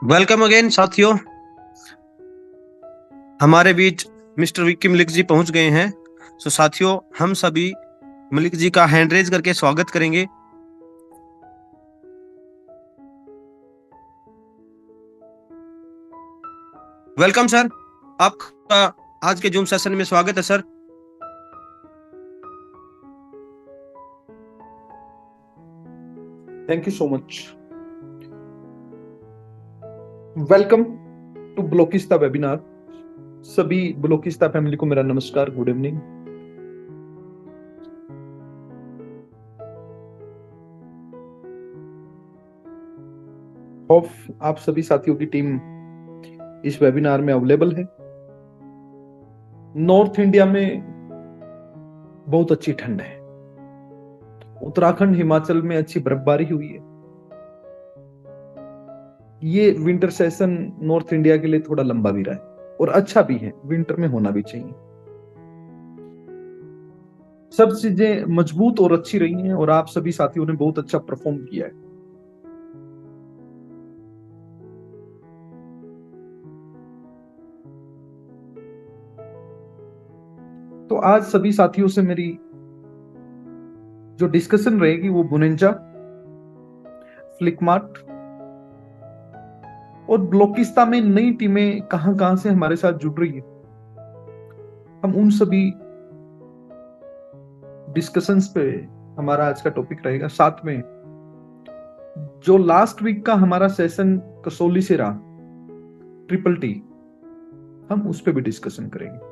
Welcome again साथियों। हमारे बीच mister Vicky Malik ji पहुंच गए हैं। साथियों, हम सभी मलिक जी का हैंड रेज करके स्वागत करेंगे। वेलकम सर, आपका आज के जूम सेशन में स्वागत है sir. Thank you so much. Welcome to Blockista webinar. सभी ब्लॉकिस्ता फैमिली को मेरा नमस्कार, गुड इवनिंग। होप आप सभी साथियों की टीम इस वेबिनार में अवेलेबल है। नॉर्थ इंडिया में बहुत अच्छी ठंड है। उत्तराखंड हिमाचल में अच्छी बर्फबारी हुई है। ये विंटर सेशन नॉर्थ इंडिया के लिए थोड़ा लंबा भी रहा है और अच्छा भी है, विंटर में होना भी चाहिए। सब चीजें मजबूत और अच्छी रही हैं और आप सभी साथियों ने बहुत अच्छा परफॉर्म किया है। तो आज सभी साथियों से मेरी जो डिस्कशन रहेगी वो बुनेंजा, फ्लिकमार्ट और ब्लॉकिस्ता में नई टीमें कहां कहां से हमारे साथ जुड़ रही है, हम उन सभी डिस्कशंस पे हमारा आज का टॉपिक रहेगा। साथ में जो लास्ट वीक का हमारा सेशन कसौली से रहा, ट्रिपल टी, हम उस पे भी डिस्कशन करेंगे।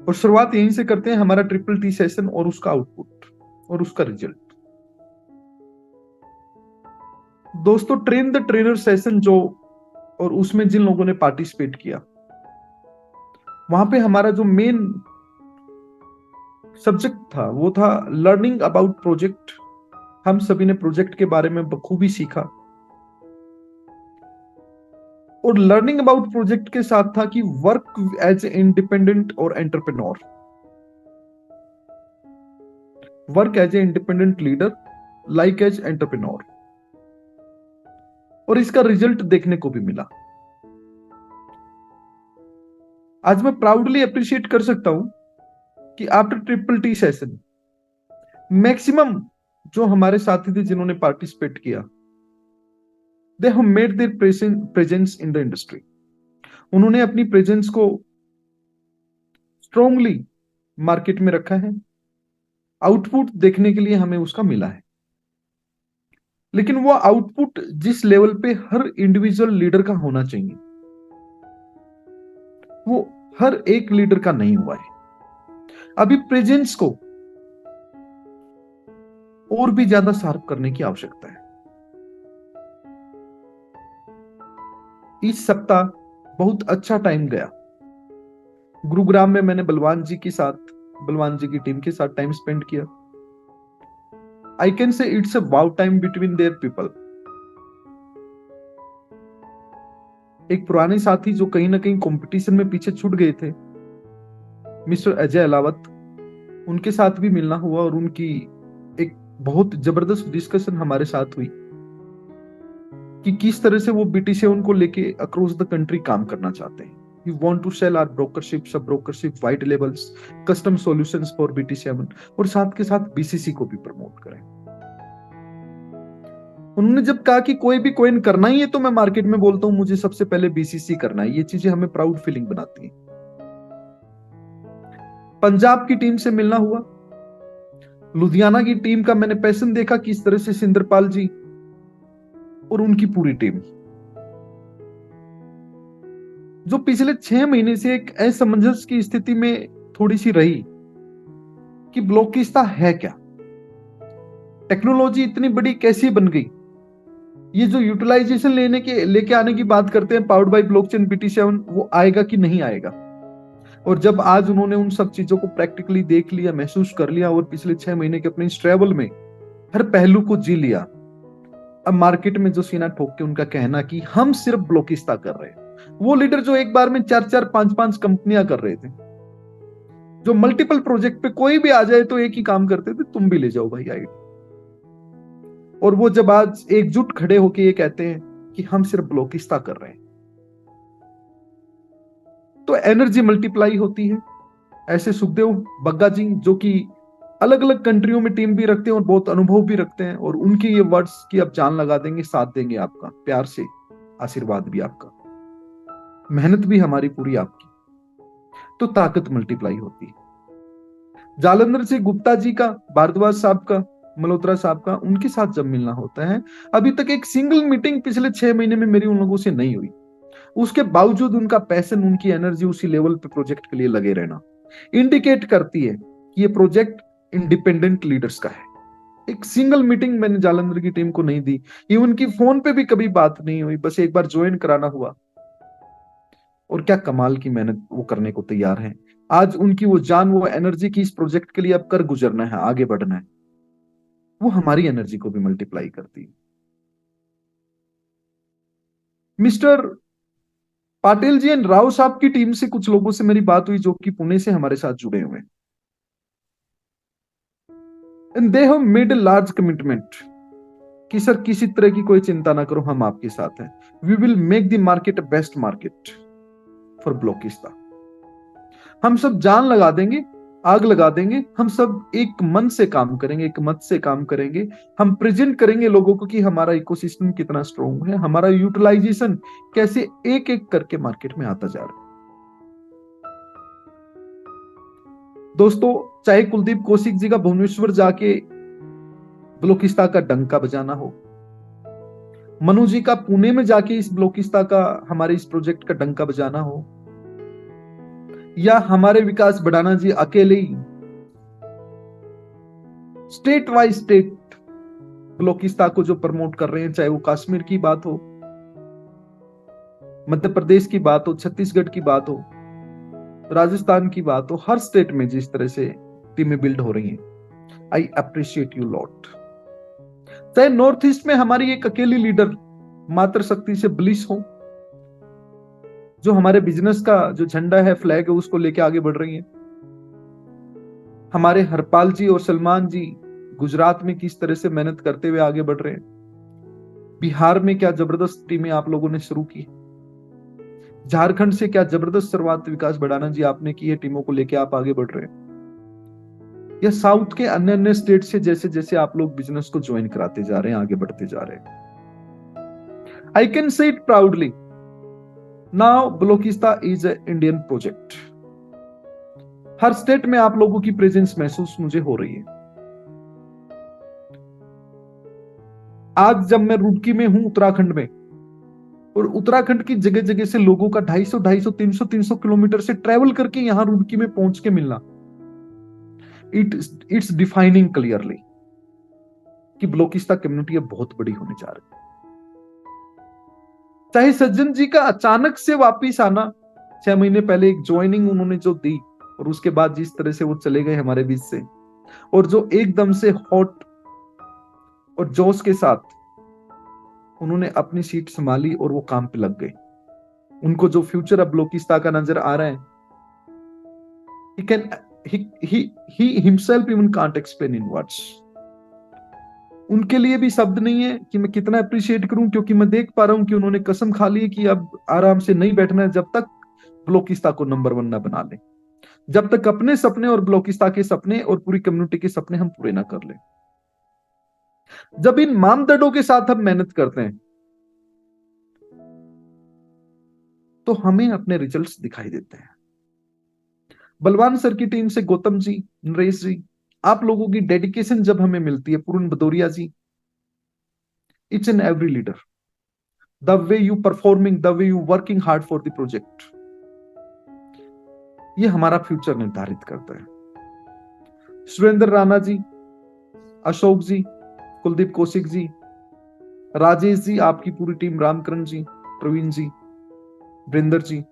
और शुरुआत यहीं से करते हैं, हमारा ट्रिपल टी सेशन और उसका आउटपुट और उसका रिजल्ट। दोस्तों, ट्रेन द ट्रेनर सेशन जो और उसमें जिन लोगों ने पार्टिसिपेट किया, वहां पे हमारा जो मेन सब्जेक्ट था वो था लर्निंग अबाउट प्रोजेक्ट। हम सभी ने प्रोजेक्ट के बारे में बखूबी सीखा और लर्निंग अबाउट प्रोजेक्ट के साथ था कि वर्क एज ए इंडिपेंडेंट और entrepreneur, work as a independent leader like as entrepreneur, और इसका रिजल्ट देखने को भी मिला। आज मैं प्राउडली अप्रिशिएट कर सकता हूं कि after triple T session maximum जो हमारे साथी थे जिन्होंने पार्टिसिपेट किया, they have made their presence in the industry. उन्होंने अपनी प्रेजेंस को स्ट्रांगली मार्केट में रखा है। आउटपुट देखने के लिए हमें उसका मिला है, लेकिन वो आउटपुट जिस लेवल पे हर इंडिविजुअल लीडर का होना चाहिए, वो हर एक लीडर का नहीं हुआ है। अभी प्रेजेंस को और भी ज्यादा शार्प करने की आवश्यकता है। इस सप्ताह बहुत अच्छा टाइम गया। गुरुग्राम में मैंने बलवान जी की टीम के साथ टाइम स्पेंड किया। आई कैन से it's a wow time between their people. एक पुराने साथी जो कहीं ना कहीं कंपटीशन में पीछे छूट गए थे, मिस्टर अजय अलावत, उनके साथ भी मिलना हुआ और उनकी एक बहुत जबरदस्त डिस्कशन हमारे साथ हुई कि किस तरह से वो BT7 को लेके अक्रॉस द कंट्री काम करना चाहते हैं। We want to sell our brokership, sub brokership, white labels, custom solutions for BT7 और साथ के साथ BCC को भी प्रमोट करें। उन्होंने जब कहा कि कोई भी कॉइन करना ही है तो मैं मार्केट में बोलता हूं मुझे सबसे पहले BCC करना है। ये चीजें हमें प्राउड फीलिंग बनाती हैं। पंजाब की टीम से मिलना हुआ, लुधियाना की टीम का मैंने पैशन देखा किस तरह से सिंदरपाल जी और उनकी पूरी टीम, जो पिछले 6 महीने से एक असमंजस की स्थिति में थोड़ी सी रही कि ब्लॉकिस्ता है क्या, टेक्नोलॉजी इतनी बड़ी कैसी बन गई, ये जो यूटिलाइजेशन लेके आने की बात करते हैं पावर्ड बाय ब्लॉकचेन BT7, वो आएगा कि नहीं आएगा। और जब आज उन्होंने उन सब चीजों को प्रैक्टिकली देख लिया, महसूस कर लिया और पिछले 6 महीने के अपने इस ट्रैवल में हर पहलू को जी लिया, अब मार्केट में जो सीना ठोक के उनका कहना कि हम सिर्फ ब्लॉकिस्ता कर रहे हैं, वो लीडर जो एक बार में 4-4, 5-5 कंपनियां कर रहे थे, जो मल्टीपल प्रोजेक्ट पे कोई भी आ जाए तो एक ही काम करते थे, तुम भी ले जाओ भाई आईडी। और वो जब आज एकजुट खड़े होके ये कहते हैं कि हम सिर्फ ब्लोकिस्ता कर रहे हैं, तो एनर्जी मल्टीप्लाई होती है। ऐसे सुखदेव बग्गा जी जो कि अलग अलग कंट्रियों में टीम भी रखते हैं और बहुत अनुभव भी रखते हैं, और उनके ये वर्ड्स की आप जान लगा देंगे, साथ देंगे आपका, प्यार से आशीर्वाद भी आपका, मेहनत भी हमारी पूरी आपकी, तो ताकत मल्टीप्लाई होती है। जालंधर से गुप्ता जी का, भारद्वाज साहब का, मल्होत्रा साहब का, उनके साथ जब मिलना होता है, अभी तक एक सिंगल मीटिंग पिछले 6 महीने में मेरी उन लोगों से नहीं हुई, उसके बावजूद उनका पैशन, उनकी एनर्जी उसी लेवल पे प्रोजेक्ट के लिए लगे रहना इंडिकेट करती है कि ये प्रोजेक्ट इंडिपेंडेंट लीडर्स का है। एक सिंगल मीटिंग मैंने जालंधर की टीम को नहीं दी, इवन की फोन पे भी कभी बात नहीं हुई, बस एक बार ज्वाइन कराना हुआ, और क्या कमाल की मेहनत वो करने को तैयार हैं। आज उनकी वो जान, वो एनर्जी की इस प्रोजेक्ट के लिए अब कर गुजरना है, आगे बढ़ना है, वो हमारी एनर्जी को भी मल्टीप्लाई करती है। मिस्टर पाटिल जी एंड राव साहब की टीम से कुछ लोगों से मेरी बात हुई जो कि पुणे से हमारे साथ जुड़े हुए हैं, and they have made a large commitment कि सर किसी तरह की कोई चिंता ना करो, हम आपके साथ हैं, we will make the market best market for Blockista. हम सब जान लगा देंगे, आग लगा देंगे, हम सब एक मन से काम करेंगे, एक मत से काम करेंगे, हम प्रेजेंट करेंगे लोगों को कि हमारा इकोसिस्टम कितना स्ट्रॉन्ग है, हमारा यूटिलाइजेशन कैसे एक एक करके मार्केट में आता जा रहा है। दोस्तों, चाहे कुलदीप कौशिक जी का भुवनेश्वर जाके ब्लॉकिस्ता का डंका बजाना हो, मनु जी का पुणे में जाके इस ब्लॉकिस्ता का, हमारे इस प्रोजेक्ट का डंका बजाना हो, या हमारे विकास बढ़ाना जी अकेले ही स्टेट वाइज स्टेट ब्लॉकिस्ता को जो प्रमोट कर रहे हैं, चाहे वो कश्मीर की बात हो, मध्य प्रदेश की बात हो, छत्तीसगढ़ की बात हो, राजस्थान की बात हो, हर स्टेट में जिस तरह से टीमें बिल्ड हो रही हैं, आई अप्रिशिएट यू लॉट। चाहे नॉर्थ ईस्ट में हमारी एक अकेली लीडर मात्र शक्ति से ब्लिस हो, जो हमारे बिजनेस का जो झंडा है, फ्लैग है, उसको लेके आगे बढ़ रही है। हमारे हरपाल जी और सलमान जी गुजरात में किस तरह से मेहनत करते हुए आगे बढ़ रहे हैं। बिहार में क्या जबरदस्त टीमें आप लोगों ने शुरू की, झारखंड से क्या जबरदस्त शुरुआत विकास बढ़ाना जी आपने की है, टीमों को लेके आप आगे बढ़ रहे हैं। या साउथ के अन्य अन्य स्टेट से जैसे जैसे आप लोग बिजनेस को ज्वाइन कराते जा रहे हैं, आगे बढ़ते जा रहे हैं। I can say it proudly, now Blockista is a Indian project. हर स्टेट में आप लोगों की प्रेजेंस महसूस मुझे हो रही है। आज जब मैं रुड़की में हूं, उत्तराखंड में, और उत्तराखंड की जगह जगह से लोगों का 250, 250, 300 किलोमीटर से ट्रेवल करके यहां रुड़की में पहुंच के मिलना, इट्स डिफाइनिंग क्लियरली कि ब्लॉकिस्ता कम्युनिटी अब बहुत बड़ी होने जा रही है। चाहे सज्जन जी का अचानक से वापिस आना, 6 महीने पहले एक ज्वाइनिंग उन्होंने जो दी, और उसके बाद जिस तरह से वो चले गए हमारे बीच से, और जो एकदम से हॉट और जोश के साथ उन्होंने अपनी सीट संभाली और वो काम पे लग गए, उनको जो फ्यूचर अब ब्लॉकिस्ता का नजर आ रहा है, he himself even can't explain in words। उनके लिए भी शब्द नहीं है कि मैं कितना अप्रिशिएट करूं, क्योंकि मैं देख पा रहा हूं कि उन्होंने कसम खा ली कि अब आराम से नहीं बैठना है जब तक ब्लॉकिस्ता को नंबर 1 ना बना ले, जब तक अपने सपने और ब्लॉकिस्ता के सपने और पूरी कम्युनिटी के सपने हम पूरे ना कर ले। जब इन मानदंडों के साथ हम मेहनत करते हैं तो हमें अपने रिजल्ट्स दिखाई देते हैं। बलवान सर की टीम से गौतम जी, नरेश जी, आप लोगों की डेडिकेशन जब हमें मिलती है, Purna Bhadauria ji, it's an every leader, the way you performing, the way you working hard for the project, ये हमारा फ्यूचर निर्धारित करता है। सुरेंद्र राणा जी, अशोक जी, कुलदीप कौशिक जी, राजेश जी, आपकी पूरी टीम, रामकरण जी, प्रवीण जी, वरिंदर जी,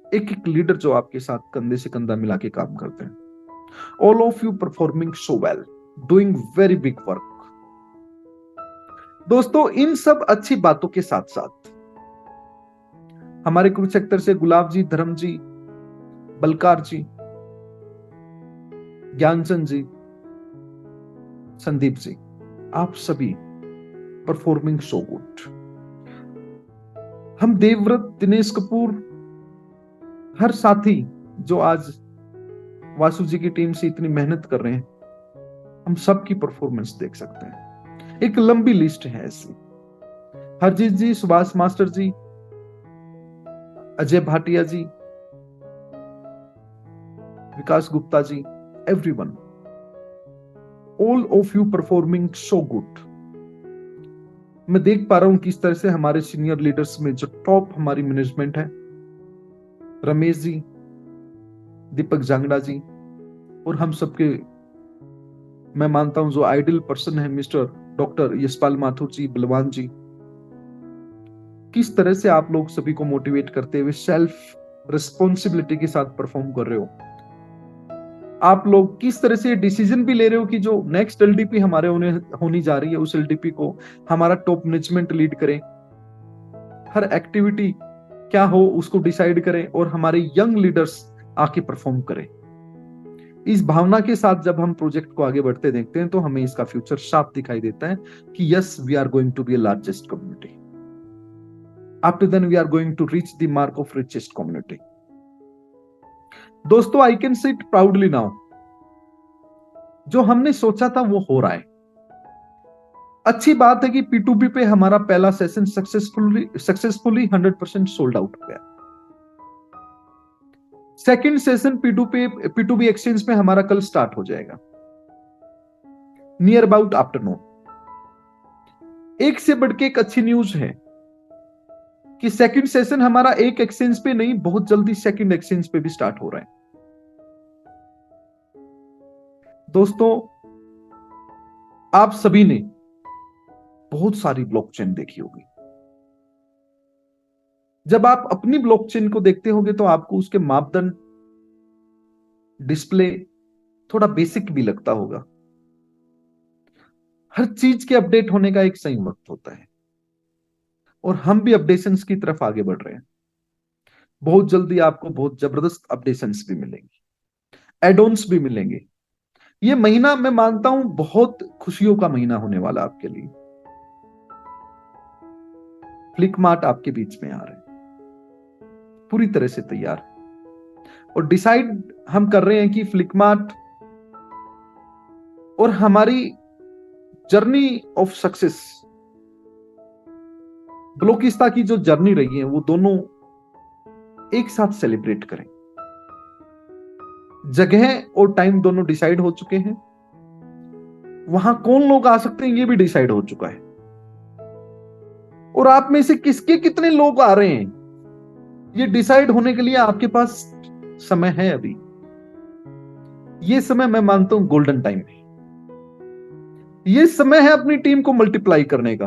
एक एक लीडर जो आपके साथ कंधे से कंधा मिला के काम करते हैं, all of you performing so well, doing very big work. दोस्तों, इन सब अच्छी बातों के साथ साथ हमारे कुरुक्षेत्र से गुलाब जी, धर्म जी, बलकार जी, ज्ञानचंद जी, संदीप जी, आप सभी परफॉर्मिंग सो गुड। हम देवव्रत, दिनेश कपूर, हर साथी जो आज वासु जी की टीम से इतनी मेहनत कर रहे हैं, हम सबकी परफॉर्मेंस देख सकते हैं। एक लंबी लिस्ट है ऐसी। Harjeet ji, Subhash master ji, Ajay Bhatia ji, Vikas Gupta ji, everyone, all of you performing so good. मैं देख पा रहा हूं किस तरह से हमारे सीनियर लीडर्स में जो टॉप हमारी मैनेजमेंट है, रमेश जी, दीपक जांगड़ा जी, और हम सबके मैं मानता हूं जो आइडियल पर्सन है मिस्टर डॉक्टर यशपाल माथुर जी, बलवान जी, किस तरह से आप लोग सभी को मोटिवेट करते हुए सेल्फ रिस्पॉन्सिबिलिटी के साथ परफॉर्म कर रहे हो। आप लोग किस तरह से डिसीजन भी ले रहे हो कि जो नेक्स्ट एलडीपी हमारे होनी जा रही है, उस एलडीपी को हमारा टॉप मैनेजमेंट लीड करे, हर एक्टिविटी क्या हो उसको डिसाइड करें और हमारे यंग लीडर्स आके परफॉर्म करें। इस भावना के साथ जब हम प्रोजेक्ट को आगे बढ़ते देखते हैं तो हमें इसका फ्यूचर साफ दिखाई देता है कि yes, we are going to be largest community. After then we are going to reach the mark of richest community. दोस्तों, I can say it proudly now, जो हमने सोचा था वो हो रहा है। अच्छी बात है कि P2P पे हमारा पहला सेशन सक्सेसफुली 100% सोल्ड आउट हो गया। सेकंड सेशन P2P एक्सचेंज पे हमारा कल स्टार्ट हो जाएगा, नियर अबाउट आफ्टरनून। एक से बढ़ के एक अच्छी न्यूज है कि सेकंड सेशन हमारा एक एक्सचेंज पे नहीं, बहुत जल्दी सेकंड एक्सचेंज पे भी स्टार्ट हो रहा है। दोस्तों, आप सभी ने बहुत सारी ब्लॉकचेन देखी होगी। जब आप अपनी ब्लॉकचेन को देखते होंगे तो आपको उसके मापदंड, डिस्प्ले थोड़ा बेसिक भी लगता होगा। हर चीज के अपडेट होने का एक सही वक्त होता है और हम भी अपडेशंस की तरफ आगे बढ़ रहे हैं। बहुत जल्दी आपको बहुत जबरदस्त अपडेशंस भी मिलेंगी, एड-ऑन्स भी मिलेंगे। ये महीना मैं मानता हूं बहुत खुशियों का महीना होने वाला आपके लिए। फ्लिकमार्ट आपके बीच में आ रहे हैं, पूरी तरह से तैयार, और डिसाइड हम कर रहे हैं कि फ्लिकमार्ट और हमारी जर्नी ऑफ सक्सेस, ब्लॉकिस्ता की जो जर्नी रही है, वो दोनों एक साथ सेलिब्रेट करें। जगह और टाइम दोनों डिसाइड हो चुके हैं, वहां कौन लोग आ सकते हैं ये भी डिसाइड हो चुका है, और आप में से किसके कितने लोग आ रहे हैं ये डिसाइड होने के लिए आपके पास समय है। अभी ये समय मैं मानता हूं गोल्डन टाइम है। ये समय है अपनी टीम को मल्टीप्लाई करने का,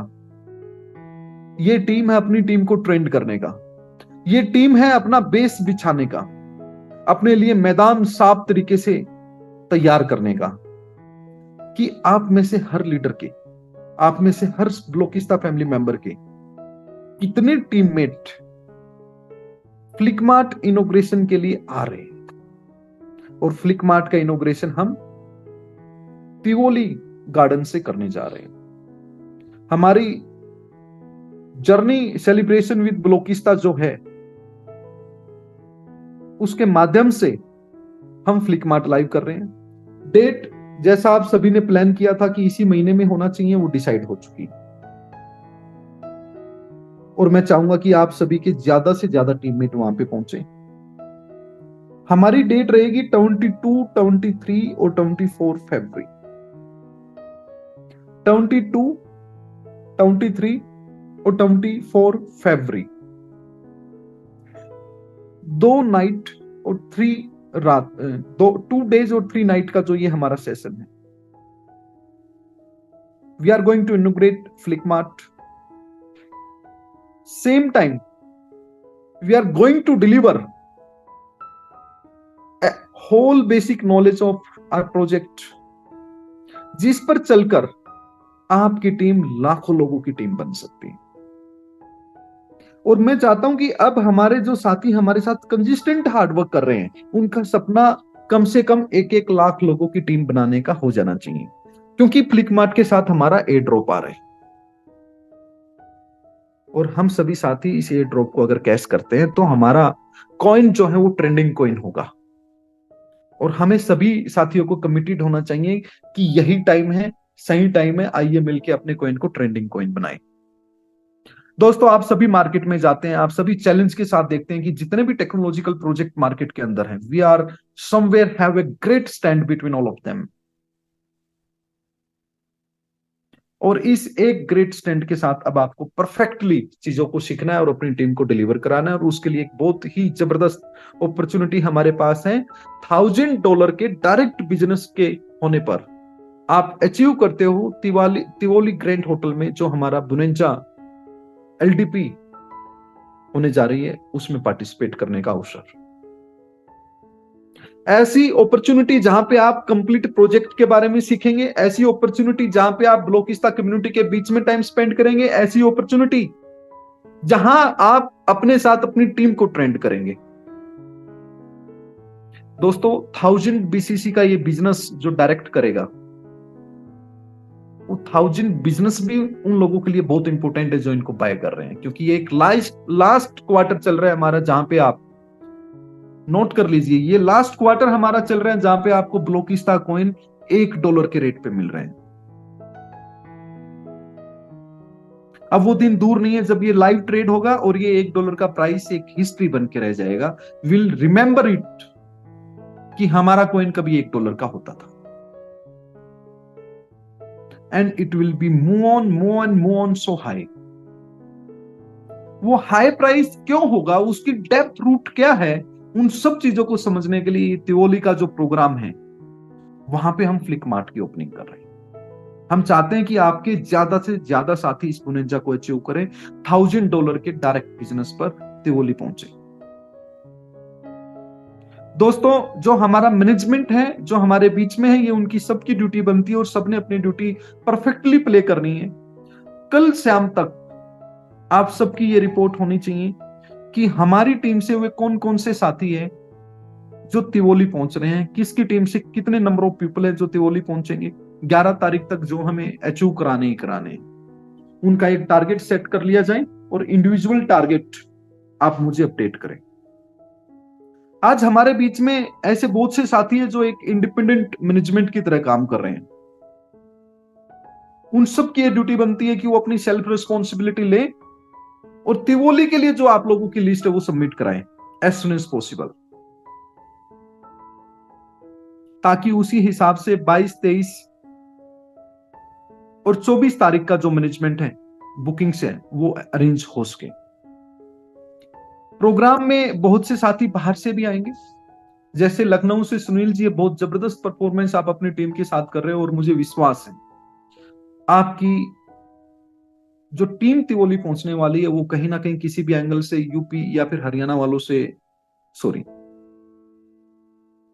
ये टीम है अपनी टीम को ट्रेंड करने का, ये टीम है अपना बेस बिछाने का, अपने लिए मैदान साफ तरीके से तैयार करने का, कि आप में से हर लीडर के, आप में से हर ब्लॉकिस्ता फैमिली मेंबर के कितने टीममेट फ्लिकमार्ट इनॉग्रेशन के लिए आ रहे हैं। और फ्लिकमार्ट का इनॉग्रेशन हम तिवोली गार्डन से करने जा रहे हैं। हमारी जर्नी सेलिब्रेशन विद ब्लॉकिस्ता जो है, उसके माध्यम से हम फ्लिकमार्ट लाइव कर रहे हैं। डेट जैसा आप सभी ने प्लान किया था कि इसी महीने में होना चाहिए, वो डिसाइड हो चुकी है, और मैं चाहूंगा कि आप सभी के ज्यादा से ज्यादा टीममेट वहां पे पहुंचे। हमारी डेट रहेगी 22, 23 और 24 फरवरी। 22, 23 और 24 फरवरी, 2 नाइट और 3 रात, 2 डेज और 3 नाइट का जो ये हमारा सेशन है। We are going to inaugurate Flickmart. Same time we are going to deliver a whole basic knowledge of our project, जिस पर चलकर आपकी टीम लाखों लोगों की टीम बन सकती है। और मैं चाहता हूं कि अब हमारे जो साथी हमारे साथ कंसिस्टेंट हार्डवर्क कर रहे हैं, उनका सपना कम से कम 1-1 लाख लोगों की टीम बनाने का हो जाना चाहिए, क्योंकि फ्लिकमार्ट के साथ हमारा एयर ड्रॉप आ रहा है। और हम सभी साथी इस एयर ड्रॉप को अगर कैश करते हैं तो हमारा कॉइन जो है वो ट्रेंडिंग कॉइन होगा। और हमें सभी साथियों को कमिटेड होना चाहिए कि यही टाइम है, सही टाइम है, आइए मिलके अपने कॉइन को ट्रेंडिंग कॉइन बनाएं। दोस्तों, आप सभी मार्केट में जाते हैं, आप सभी चैलेंज के साथ देखते हैं कि जितने भी टेक्नोलॉजिकल प्रोजेक्ट मार्केट के अंदर हैं, we are somewhere have a great stand between all of them. और इस एक ग्रेट स्टैंड के साथ अब आपको परफेक्टली चीजों को सीखना है और अपनी टीम को डिलीवर कराना है। और उसके लिए एक बहुत ही जबरदस्त अपॉर्चुनिटी हमारे पास है। $1000 के डायरेक्ट बिजनेस के होने पर आप अचीव करते हो तिवोली ग्रैंड होटल में जो हमारा बुनेजा LDP होने जा रही है, उसमें पार्टिसिपेट करने का अवसर। ऐसी अपॉर्चुनिटी जहां पे आप कंप्लीट प्रोजेक्ट के बारे में सीखेंगे, ऐसी अपॉर्चुनिटी जहां पे आप ब्लॉकिस्ता कम्युनिटी के बीच में टाइम स्पेंड करेंगे, ऐसी अपॉर्चुनिटी जहां आप अपने साथ अपनी टीम को ट्रेंड करेंगे। दोस्तों, 1000 BCC का ये बिजनेस जो डायरेक्ट करेगा, वो 1000 बिजनेस भी उन लोगों के लिए बहुत इंपॉर्टेंट है जो इनको बाय कर रहे हैं, क्योंकि ये एक लास्ट क्वार्टर चल रहा है हमारा, जहां पे आप नोट कर लीजिए, ये लास्ट क्वार्टर हमारा चल रहा है जहां पे आपको ब्लॉकिस्ता कॉइन $1 के रेट पे मिल रहे हैं। अब वो दिन दूर नहीं है जब ये लाइव ट्रेड होगा और ये $1 का प्राइस एक हिस्ट्री बन के रह जाएगा। विल रिमेंबर इट कि हमारा कॉइन कभी $1 का होता था। And it will be move on so high. वो हाई प्राइस क्यों होगा, उसकी डेप्थ रूट क्या है, उन सब चीजों को समझने के लिए तिवोली का जो प्रोग्राम है, वहां पे हम फ्लिक मार्ट की ओपनिंग कर रहे हैं। हम चाहते हैं कि आपके ज्यादा से ज्यादा साथी इस बुनेजा को अचीव करें, $1000 के डायरेक्ट बिजनेस पर तिवोली पहुंचे। दोस्तों, जो हमारा मैनेजमेंट है, जो हमारे बीच में है, ये उनकी सबकी ड्यूटी बनती है और सबने अपनी ड्यूटी परफेक्टली प्ले करनी है। कल शाम तक आप सबकी ये रिपोर्ट होनी चाहिए कि हमारी टीम से वे कौन कौन से साथी हैं जो तिवोली पहुंच रहे हैं, किसकी टीम से कितने नंबर ऑफ पीपल है जो तिवोली पहुंचेंगे। 11 तारीख तक जो हमें अचीव कराने ही कराने, उनका एक टारगेट सेट कर लिया जाए और इंडिविजुअल टारगेट आप मुझे अपडेट करें। आज हमारे बीच में ऐसे बहुत से साथी हैं जो एक इंडिपेंडेंट मैनेजमेंट की तरह काम कर रहे हैं। उन सब की ड्यूटी बनती है कि वो अपनी सेल्फ रिस्पॉन्सिबिलिटी ले और तिवोली के लिए जो आप लोगों की लिस्ट है वो सबमिट कराएं एज सुन एज पॉसिबल, ताकि उसी हिसाब से 22, 23 और 24 तारीख का जो मैनेजमेंट है, बुकिंग से वो अरेंज हो सके। प्रोग्राम में बहुत से साथी बाहर से भी आएंगे, जैसे लखनऊ से सुनील जी, बहुत जबरदस्त परफॉर्मेंस आप अपनी टीम के साथ कर रहे हो और मुझे विश्वास है आपकी जो टीम तिवोली पहुंचने वाली है वो कहीं ना कहीं किसी भी एंगल से यूपी या फिर हरियाणा वालों से, सॉरी,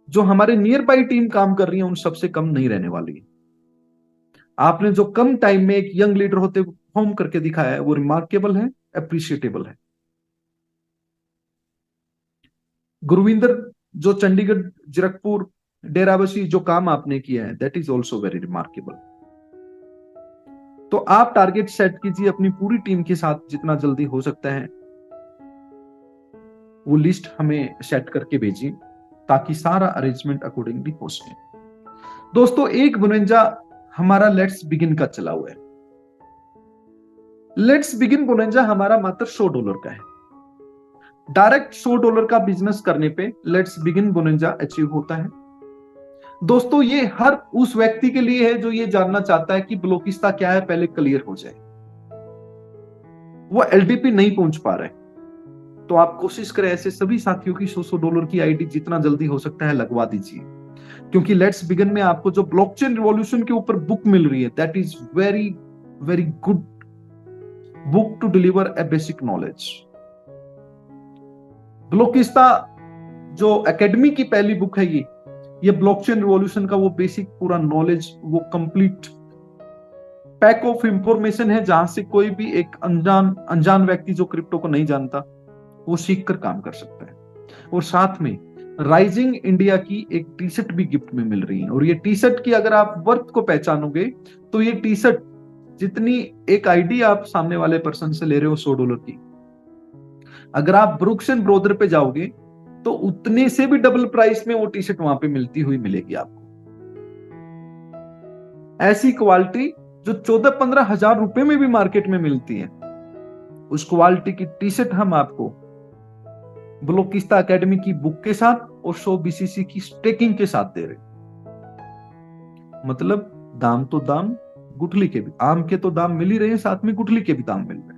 जो हमारे नियर बाई टीम काम कर रही है उन सबसे कम नहीं रहने वाली है। आपने जो कम टाइम में एक यंग लीडर होते परफॉर्म करके दिखाया है वो रिमार्केबल है, अप्रिशिएटेबल है। गुरविंदर, जो चंडीगढ़, जीरकपुर, डेराबसी जो काम आपने किया है, that is also very remarkable. तो आप टारगेट सेट कीजिए अपनी पूरी टीम के साथ, जितना जल्दी हो सकता है वो लिस्ट हमें सेट करके भेजिए ताकि सारा अरेंजमेंट अकॉर्डिंगली हो सके। दोस्तों, एक बुनेजा हमारा लेट्स बिगिन का चला हुआ है। लेट्स बिगिन बुनेजा हमारा मात्र $100 का है। डायरेक्ट $100 का बिजनेस करने पे लेट्स बिगिन बुनेजा अचीव होता है। दोस्तों, ये हर उस व्यक्ति के लिए है जो ये जानना चाहता है कि ब्लॉकिस्ता क्या है, पहले क्लियर हो जाए। वो LDP नहीं पहुंच पा रहे, तो आप कोशिश करें ऐसे सभी साथियों की $100 की आईडी जितना जल्दी हो सकता है लगवा दीजिए, क्योंकि लेट्स बिगिन में आपको जो ब्लॉकचेन रिवॉल्यूशन के ऊपर बुक मिल रही है, that is very very good book to deliver a basic knowledge. Blockista जो एकेडमी की पहली बुक है, ये ब्लॉकचेन रिवॉल्यूशन का वो बेसिक पूरा नॉलेज, वो कंप्लीट पैक ऑफ इंफॉर्मेशन है, जहां से कोई भी एक अनजान व्यक्ति जो क्रिप्टो को नहीं जानता वो सीख कर काम कर सकता है। और साथ में राइजिंग इंडिया की एक टी शर्ट भी गिफ्ट में मिल रही है। और ये टी शर्ट की अगर आप वर्थ को पहचानोगे तो ये टी शर्ट जितनी एक आईडी आप सामने वाले पर्सन से ले रहे हो $100 की, अगर आप ब्रुक्स एंड ब्रोदर पे जाओगे तो उतने से भी डबल प्राइस में वो टी शर्ट वहां पे मिलती हुई मिलेगी आपको। ऐसी क्वालिटी जो 14-15 हजार रुपए में भी मार्केट में मिलती है, उस क्वालिटी की टी शर्ट हम आपको ब्लोकिस्ता एकेडमी की बुक के साथ और 100 BCC की स्टेकिंग के साथ दे रहे। मतलब दाम तो दाम, गुठली के भी, आम के तो दाम मिल ही रहे हैं, साथ में गुठली के भी दाम मिल रहे हैं।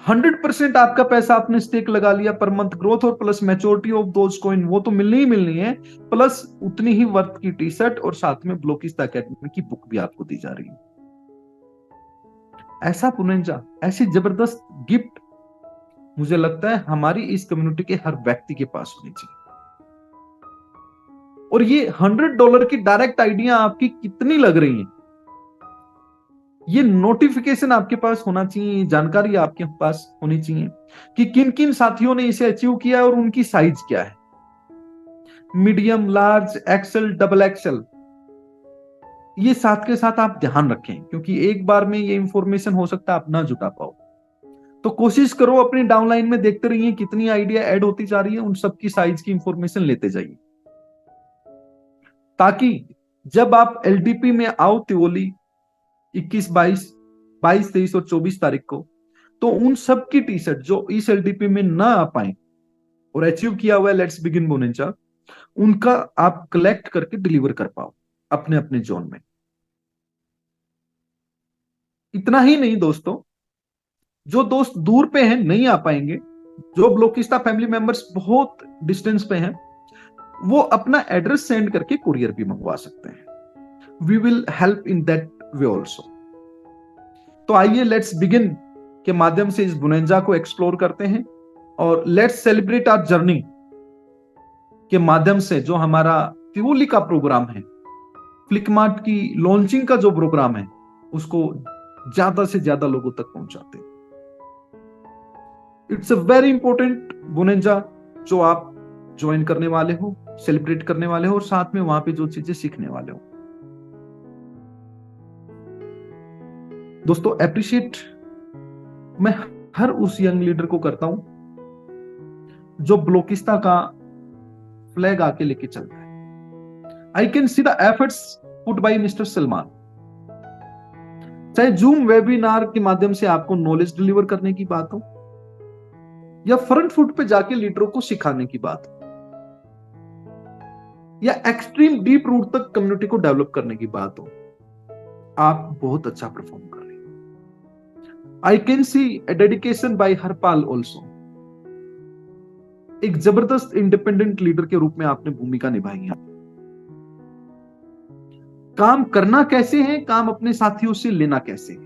100% आपका पैसा आपने स्टेक लगा लिया, पर मंथ ग्रोथ और plus maturity of those coin वो तो मिलनी ही मिलनी है, प्लस उतनी ही वर्थ की टी शर्ट और साथ में ब्लोकिस्ता एकेडमी की बुक भी आपको दी जा रही है। ऐसा पुनेंजा, ऐसी जबरदस्त गिफ्ट मुझे लगता है हमारी इस कम्युनिटी के हर व्यक्ति के पास होनी चाहिए। और ये $100 की डायरेक्ट आइडिया आपकी कितनी लग रही है, ये नोटिफिकेशन आपके पास होना चाहिए, जानकारी आपके पास होनी चाहिए कि किन किन साथियों ने इसे अचीव किया है और उनकी साइज क्या है, medium, large, XL, double XL. ये साथ के साथ आप ध्यान रखें, क्योंकि एक बार में ये इंफॉर्मेशन हो सकता है आप ना जुटा पाओ। तो कोशिश करो अपनी डाउनलाइन में देखते रहिए कितनी आइडिया ऐड होती जा रही है, उन सबकी साइज की इंफॉर्मेशन लेते जाइए, ताकि जब आप एलडीपी में आओ तिवोली 21, 22, 23 और 24 तारीख को, तो उन सब की टी शर्ट जो इस एलडीपी में ना आ पाए और अचीव किया हुआ है लेट्स बिगिन बोनेंजा, उनका आप कलेक्ट करके डिलीवर कर पाओ अपने अपने जोन में। इतना ही नहीं दोस्तों, जो दोस्त दूर पे हैं नहीं आ पाएंगे, जो ब्लोकिस्ता फैमिली मेंबर्स बहुत डिस्टेंस पे हैं, वो अपना एड्रेस सेंड करके कुरियर भी मंगवा सकते हैं। We will help in that way also. तो आइए लेट्स बिगिन के माध्यम से इस बुनेंजा को एक्सप्लोर करते हैं, और लेट्स सेलिब्रेट आवर जर्नी के माध्यम से जो हमारा तिवोली का प्रोग्राम है, फ्लिकमार्ट की लॉन्चिंग का जो प्रोग्राम है, उसको ज्यादा से ज्यादा लोगों तक पहुंचाते हैं। इट्स अ वेरी इंपॉर्टेंट बुनेंजा जो आप ज्वाइन करने वाले हो, सेलिब्रेट करने वाले हो, और साथ में वहां पे जो चीजें सीखने वाले हो। दोस्तों अप्रिशिएट मैं हर उस यंग लीडर को करता हूं जो ब्लोकिस्ता का फ्लैग आके लेके चलता है। आई can see the efforts put buy mister Salman, चाहे जूम वेबिनार के माध्यम से आपको नॉलेज डिलीवर करने की बात हो, या फ्रंट फुट पे जाके लीडरों को सिखाने की बात हो, या एक्सट्रीम डीप रूट तक कम्युनिटी को डेवलप करने की बात हो, आप बहुत अच्छा परफॉर्म कर रहे हैं। I can see a dedication by Harpal also. एक जबरदस्त इंडिपेंडेंट लीडर के रूप में आपने भूमिका निभाई है। काम करना कैसे है, काम अपने साथियों से लेना कैसे है,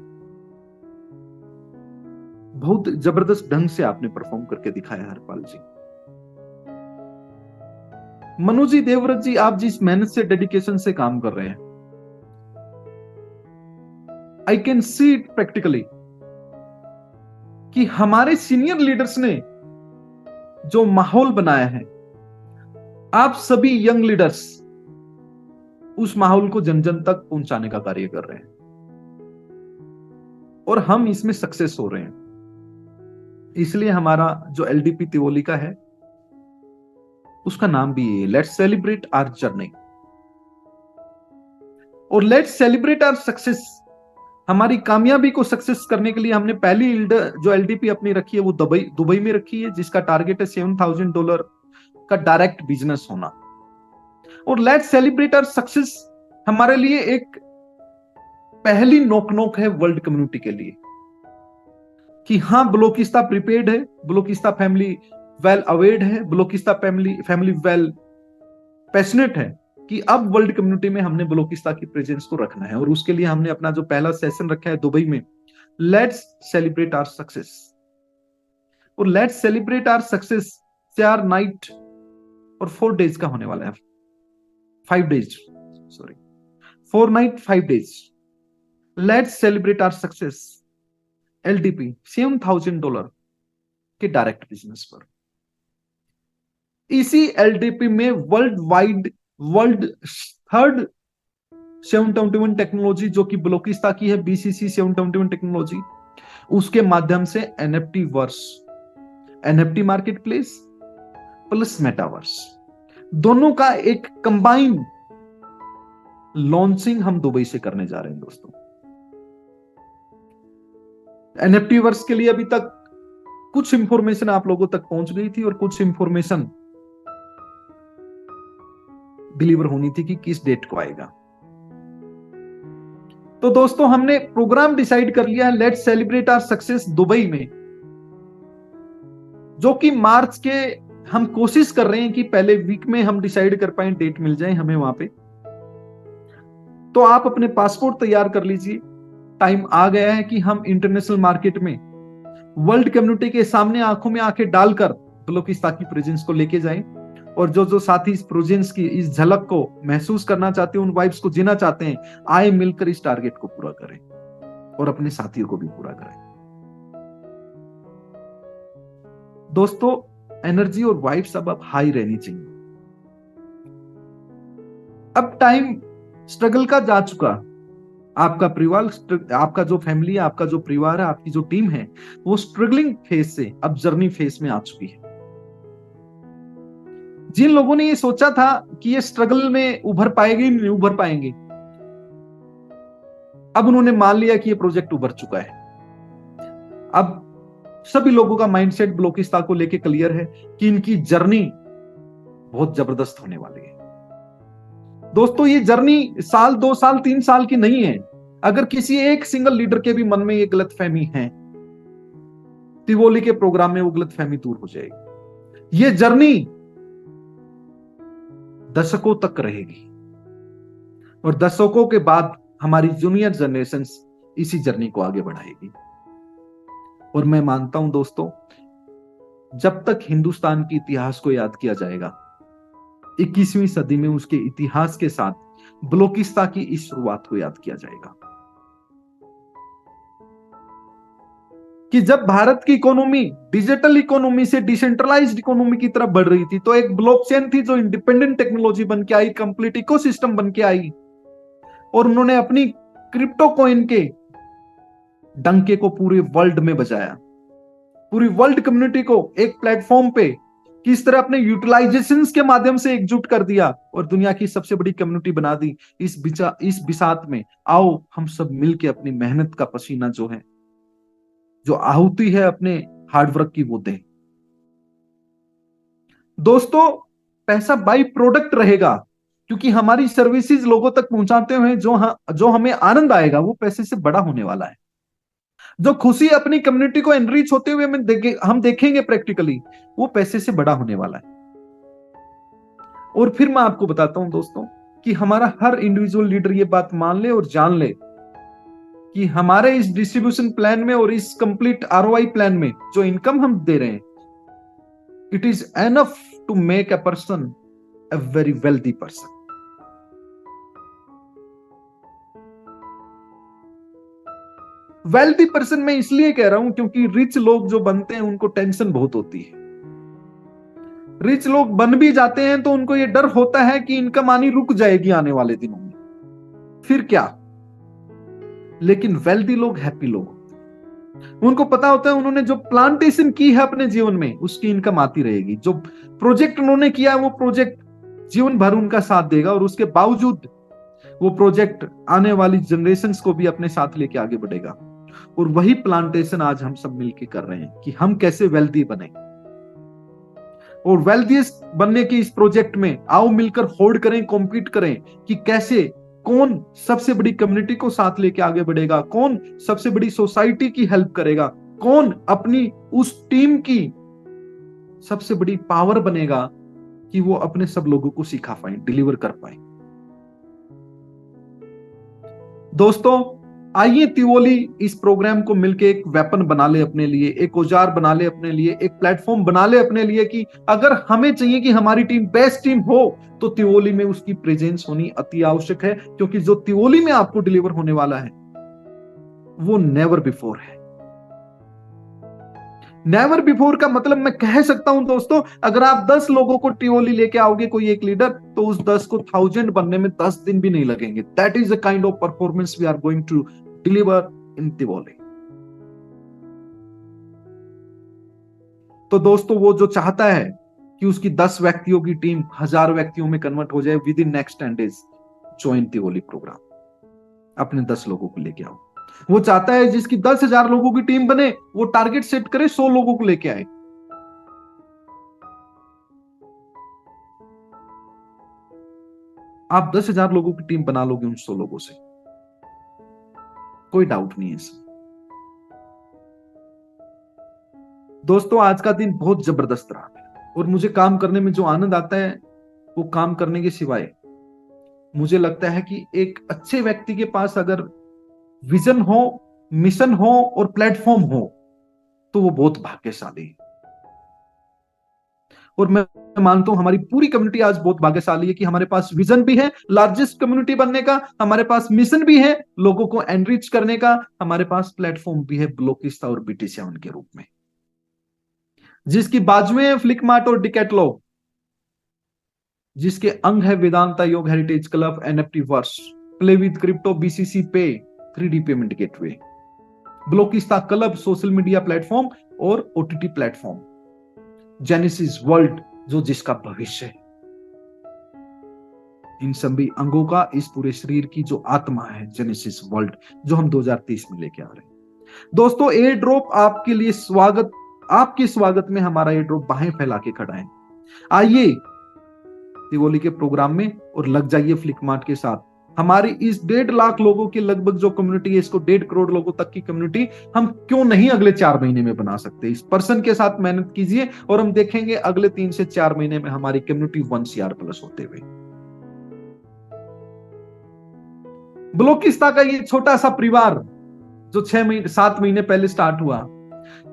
बहुत जबरदस्त ढंग से आपने परफॉर्म करके दिखाया हरपाल जी। मनु जी, देवव्रत जी, आप जिस मेहनत से, डेडिकेशन से काम कर रहे हैं, I can see it practically कि हमारे सीनियर लीडर्स ने जो माहौल बनाया है, आप सभी यंग लीडर्स उस माहौल को जन जन तक पहुंचाने का कार्य कर रहे हैं, और हम इसमें सक्सेस हो रहे हैं। इसलिए हमारा जो एलडीपी तिवोली का है, उसका नाम भी है लेट्स सेलिब्रेट आवर जर्नी, और लेट्स सेलिब्रेट आवर सक्सेस। हमारी कामयाबी को सक्सेस करने के लिए हमने पहली जो एलडीपी अपनी रखी है वो दुबई में रखी है, जिसका टारगेट है $7,000 का डायरेक्ट बिजनेस होना। और लेट्स सेलिब्रेट आवर सक्सेस हमारे लिए एक पहली नोक है वर्ल्ड कम्युनिटी के लिए कि हाँ, ब्लोकिस्ता प्रिपेयर्ड है, ब्लोकिस्ता फैमिली वेल अवेयर्ड है, ब्लोकिस्ता फैमिली वेल पैशनेट है कि अब वर्ल्ड कम्युनिटी में हमने ब्लोकिस्ता की प्रेजेंस को रखना है। और उसके लिए हमने अपना जो पहला सेशन रखा है दुबई में, लेट्स सेलिब्रेट आवर सक्सेस। और let's celebrate our success 4 night और 4 डेज का होने वाला है, 5 days, sorry, 4 night 5 days. Let's celebrate our success LDP $7,000 के डायरेक्ट बिजनेस पर। इसी एलडीपी में वर्ल्ड थर्ड 721 टेक्नोलॉजी जो कि बलोचिस्तान की है, BCC 721 टेक्नोलॉजी, उसके माध्यम से NFT verse, NFT market place plus metaverse, दोनों का एक कंबाइन लॉन्चिंग हम दुबई से करने जा रहे हैं दोस्तों। NFT वर्स के लिए अभी तक कुछ इंफॉर्मेशन आप लोगों तक पहुंच गई थी और कुछ इंफॉर्मेशन डिलीवर होनी थी कि किस डेट को आएगा। तो दोस्तों हमने प्रोग्राम डिसाइड कर लिया है, let's celebrate our success Dubai में, जो कि मार्च के हम कोशिश कर रहे हैं कि पहले वीक में हम डिसाइड कर पाए, डेट मिल जाए हमें वहां पे। तो आप अपने पासपोर्ट तैयार कर लीजिए, टाइम आ गया है कि हम इंटरनेशनल मार्केट में वर्ल्ड कम्युनिटी के सामने आंखों में आंखें डालकर बलोचिस्तान की प्रेजेंस को लेके जाएं। और जो जो साथी इस प्रेजेंस की, इस झलक को महसूस करना चाहते हैं, उन वाइब्स को जीना चाहते हैं, आए मिलकर इस टारगेट को पूरा करें और अपने साथियों को भी पूरा करें। दोस्तों एनर्जी और वाइब्स अब हाई रहनी चाहिए। अब टाइम स्ट्रगल का जा चुका। आपका परिवार, आपका जो फैमिली है, आपका जो परिवार है, आपकी जो टीम है, वो स्ट्रगलिंग फेज से अब जर्नी फेज में आ चुकी है। जिन लोगों ने ये सोचा था कि ये स्ट्रगल में उभर पाएंगे, नहीं उभर पाएंगे, अब उन्होंने मान लिया कि ये प्रोजेक्ट उभर चुका है। अब सभी लोगों का माइंडसेट बलोचिस्तान को लेके क्लियर है कि इनकी जर्नी बहुत जबरदस्त होने वाली है। दोस्तों ये जर्नी साल, 2 साल, 3 साल की नहीं है। अगर किसी एक सिंगल लीडर के भी मन में ये गलतफहमी है, तिवोली के प्रोग्राम में वो गलतफहमी दूर हो जाएगी। ये जर्नी दशकों तक रहेगी और दशकों के बाद हमारी जूनियर जनरेशन इसी जर्नी को आगे बढ़ाएगी। और मैं मानता हूं दोस्तों, जब तक हिंदुस्तान के इतिहास को याद किया जाएगा, 21वीं सदी में उसके इतिहास के साथ बलोचिस्तान की इस शुरुआत को याद किया जाएगा। कि जब भारत की इकोनॉमी डिजिटल इकोनॉमी से डिसेंट्रलाइज्ड इकोनॉमी की तरफ बढ़ रही थी, तो एक ब्लॉकचेन थी जो इंडिपेंडेंट टेक्नोलॉजी बन के आई, कंप्लीट इकोसिस्टम बन के आई, और उन्होंने अपनी क्रिप्टो कॉइन के डंके को पूरे वर्ल्ड में बजाया। पूरी वर्ल्ड कम्युनिटी को एक प्लेटफॉर्म पे किस तरह अपने यूटिलाइजेशंस के माध्यम से एकजुट कर दिया और दुनिया की सबसे बड़ी कम्युनिटी बना दी। इस बिसात में आओ हम सब मिलके अपनी मेहनत का पसीना जो है, जो आहुति है अपने हार्डवर्क की, वो दें। दोस्तों पैसा बाई प्रोडक्ट रहेगा, क्योंकि हमारी सर्विसेज लोगों तक पहुंचाते हुए जो हमें आनंद आएगा वो पैसे से बड़ा होने वाला है। जो खुशी अपनी कम्युनिटी को एनरिच होते हुए हम देखेंगे प्रैक्टिकली, वो पैसे से बड़ा होने वाला है। और फिर मैं आपको बताता हूं दोस्तों कि हमारा हर इंडिविजुअल लीडर ये बात मान ले और जान ले कि हमारे इस डिस्ट्रीब्यूशन प्लान में और इस कंप्लीट ROI प्लान में जो इनकम हम दे रहे हैं, it is enough to make a person a very wealthy person. Wealthy person मैं इसलिए कह रहा हूं क्योंकि रिच लोग जो बनते हैं उनको टेंशन बहुत होती है। रिच लोग बन भी जाते हैं तो उनको ये डर होता है कि इनकम आनी रुक जाएगी आने वाले दिनों में, फिर क्या। लेकिन वेल्दी लोग हैप्पी लोग होते हैं। उनको पता होता है उन्होंने जो प्लांटेशन की है अपने जीवन में, उसकी इनकम आती रहेगी। जो प्रोजेक्ट उन्होंने किया है वो प्रोजेक्ट जीवन भर उनका साथ देगा, और उसके बावजूद वो प्रोजेक्ट आने वाली जनरेशंस को भी अपने साथ लेके आगे बढ़ेगा। और वही प्लांटेशन आज हम सब मिलके कर रहे हैं कि हम कैसे वेल्दी बने। और वेल्दीएस्ट बनने की इस प्रोजेक्ट में आओ मिलकर होल्ड करें, कॉम्पीट करें कि कैसे, कौन सबसे बड़ी कम्युनिटी को साथ लेके आगे बढ़ेगा, कौन सबसे बड़ी सोसाइटी की हेल्प करेगा, कौन अपनी उस टीम की सबसे बड़ी पावर बनेगा कि वो अपने सब लोगों को सिखा पाए, डिलीवर कर पाए। दोस्तों आइए तिवोली इस प्रोग्राम को मिलके एक वेपन बना ले अपने लिए, एक औजार बना ले अपने लिए, एक प्लेटफॉर्म बना ले अपने लिए कि अगर हमें चाहिए कि हमारी टीम बेस्ट टीम हो तो तिवोली में उसकी प्रेजेंस होनी अति आवश्यक है। क्योंकि जो तिवोली में आपको डिलीवर होने वाला है वो नेवर बिफोर है। नेवर बिफोर का मतलब मैं कह सकता हूं दोस्तों, अगर आप 10 लोगों को टिवोली लेके आओगे कोई एक लीडर, तो उस 10 को 1000 बनने में 10 दिन भी नहीं लगेंगे। That is the kind of performance we are going to deliver in Tivoli. तो दोस्तों, वो जो चाहता है कि उसकी 10 व्यक्तियों की टीम 1000 व्यक्तियों में कन्वर्ट हो जाए within next 10 days, join Tivoli program. अपने 10 लोगों को लेके आओ। वो चाहता है जिसकी 10,000 लोगों की टीम बने, वो टारगेट सेट करे 100 लोगों को लेके आए। आप 10,000 लोगों की टीम बना लोगे उन 100 लोगों से, कोई डाउट नहीं है इसमें। दोस्तों, आज का दिन बहुत जबरदस्त रहा और मुझे काम करने में जो आनंद आता है, वो काम करने के सिवाय मुझे लगता है कि एक अच्छे व्यक्ति के पास अगर विजन हो, मिशन हो और प्लेटफॉर्म हो, तो वो बहुत भाग्यशाली है। और मैं मानता हूं हमारी पूरी कम्युनिटी आज बहुत भाग्यशाली है कि हमारे पास विजन भी है लार्जेस्ट कम्युनिटी बनने का, हमारे पास मिशन भी है लोगों को एनरिच करने का, हमारे पास प्लेटफॉर्म भी है ब्लॉकिस्ता और BT7 के रूप में, जिसकी बाजुएं हैं फ्लिकमार्ट और डिकैटलॉग, जिसके अंग है Vedanta Yoga heritage club, NFT verse, play with crypto, BCC pay, 3D payment gateway, Blockista club social media platform और OTT प्लेटफॉर्म, जेनेसिस वर्ल्ड जो जिसका भविष्य है। इन सभी अंगों का इस पूरे शरीर की जो आत्मा है जेनेसिस वर्ल्ड, जो हम 2030 में लेके आ रहे हैं। दोस्तों, एयर ड्रॉप आपके लिए स्वागत, आपके स्वागत में हमारा एयर ड्रॉप बाहें फैला के खड़ा है। आइए टिवोली के प्रोग्राम में और लग जाइए फ्लिकमार्ट के साथ। हमारी इस 1.5 लाख लोगों की लगभग जो कम्युनिटी है, इसको 1.5 करोड़ लोगों तक की कम्युनिटी हम क्यों नहीं अगले 4 महीने में बना सकते। इस पर्सन के साथ मेहनत कीजिए और हम देखेंगे अगले 3 से 4 महीने में हमारी कम्युनिटी 1 CR प्लस होते हुए। ब्लॉकिस्ता का ये छोटा सा परिवार जो 7 महीने पहले स्टार्ट हुआ,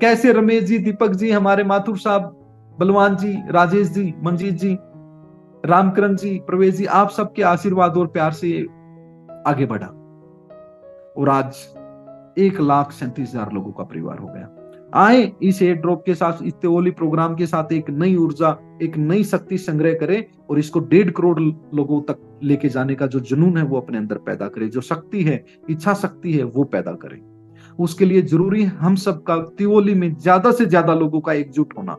कैसे रमेश जी, दीपक जी, हमारे माथुर साहब, बलवान जी, राजेश जी, मंजीत जी, रामकरण जी, प्रवेश जी, आप सबके आशीर्वाद और प्यार से आगे बढ़ा और आज 1,37,000 लोगों का परिवार हो गया। आए इस एयर ड्रॉप के साथ, इस टिवोली प्रोग्राम के साथ एक नई ऊर्जा, एक नई शक्ति संग्रह करें और इसको 1.5 करोड़ लोगों तक लेके जाने का जो जुनून है वो अपने अंदर पैदा करें, जो शक्ति है, इच्छा शक्ति है, वो पैदा करें। उसके लिए जरूरी है हम सबका टिवोली में ज्यादा से ज्यादा लोगों का एकजुट होना।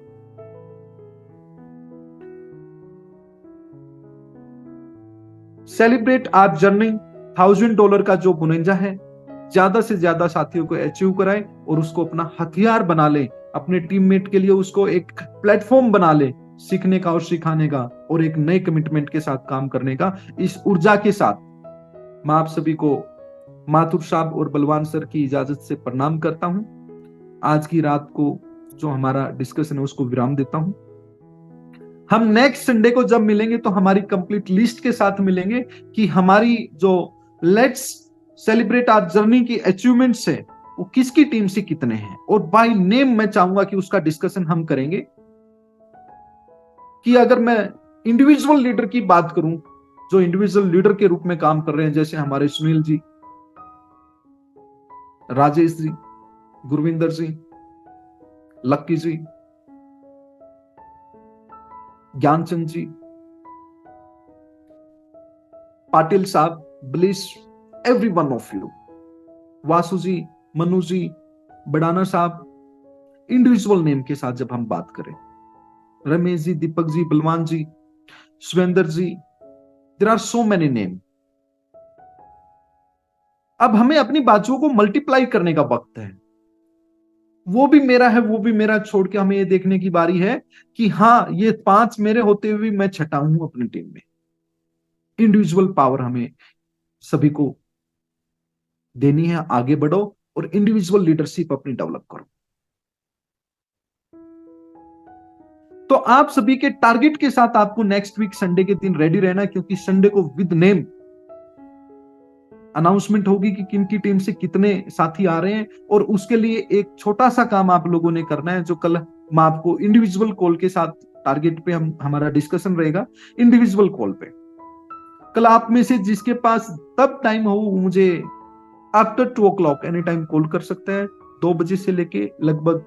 सेलिब्रेट आवर जर्नी, $1,000 का जो बुनेजा है, ज्यादा से ज्यादा साथियों को अचीव कराए और उसको अपना हथियार बना ले, अपने टीममेट के लिए उसको एक प्लेटफॉर्म बना ले सीखने का और सिखाने का और एक नए कमिटमेंट के साथ काम करने का। इस ऊर्जा के साथ मैं आप सभी को माथुर साहब और बलवान सर की इजाजत से प्रणाम करता हूं। आज की रात को जो हमारा डिस्कशन है उसको विराम देता हूं। हम नेक्स्ट संडे को जब मिलेंगे तो हमारी कंप्लीट लिस्ट के साथ मिलेंगे कि हमारी जो लेट्स सेलिब्रेट आवर जर्नी की अचीवमेंट्स है वो किसकी टीम से कितने हैं, और बाय नेम मैं चाहूंगा कि उसका डिस्कशन हम करेंगे। कि अगर मैं इंडिविजुअल लीडर की बात करूं, जो इंडिविजुअल लीडर के रूप में काम कर रहे हैं, जैसे हमारे सुनील जी, राजेश जी, गुरविंदर जी, लक्की जी, ज्ञानचंद जी, पाटिल साहब, Bliss, every one of you, Vasu ji, Manu ji, Badana साहब, इंडिविजुअल नेम के साथ जब हम बात करें, Ramesh ji, Deepak ji, Balwan ji, Surendra ji, there are so many name. अब हमें अपनी बातों को मल्टीप्लाई करने का वक्त है। वो भी मेरा है, वो भी मेरा छोड़ के हमें ये देखने की बारी है कि हाँ, ये 5 मेरे होते हुए मैं छठा हूं अपनी टीम में। इंडिविजुअल पावर हमें सभी को देनी है। आगे बढ़ो और इंडिविजुअल लीडरशिप अपनी डेवलप करो। तो आप सभी के टारगेट के साथ आपको नेक्स्ट वीक संडे के दिन रेडी रहना है, क्योंकि संडे को विद नेम अनाउंसमेंट होगी कि किन की टीम से कितने साथी आ रहे हैं। और उसके लिए एक छोटा सा काम आप लोगों ने करना है, जो कल मैं आपको इंडिविजुअल कॉल के साथ टारगेट पे हमारा डिस्कशन रहेगा। इंडिविजुअल कॉल पे कल आप में से जिसके पास तब टाइम हो, मुझे after 2 o'clock any time call कर सकते हैं। 2 बजे से लेके लगभग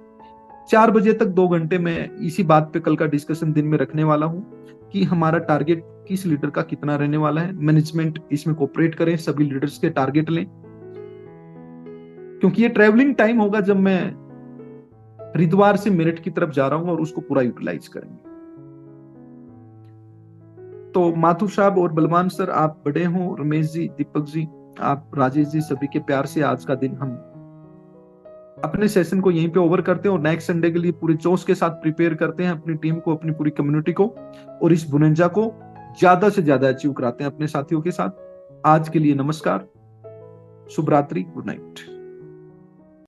4 बजे तक 2 घंटे में इसी बात पे कल का डिस्कशन दिन में रखने वाला हूँ कि हमारा टारगेट किस लीडर का कितना रहने वाला है। मैनेजमेंट इसमें कोऑपरेट करें, सभी लीडर्स के टारगेट लें, क्योंकि ये ट्रैवलिंग टाइम होगा जब मैं हरिद्वार से मेरठ की तरफ जा रहा हूँ और उसको पूरा यूटिलाइज करेंगे। तो माथुर साहब और बलवान सर, आप बड़े हो, रमेश जी, दीपक जी, आप, राजेश जी, सभी के प्यार से आज का दिन हम अपने सेशन को यहीं पे ओवर करते हैं और नेक्स्ट संडे के लिए पूरे जोश के साथ प्रिपेयर करते हैं अपनी टीम को, अपनी पूरी कम्युनिटी को, और इस बुनेंजा को ज्यादा से ज्यादा अचीव कराते हैं अपने साथियों के साथ। आज के लिए नमस्कार, शुभ रात्रि, गुड नाइट।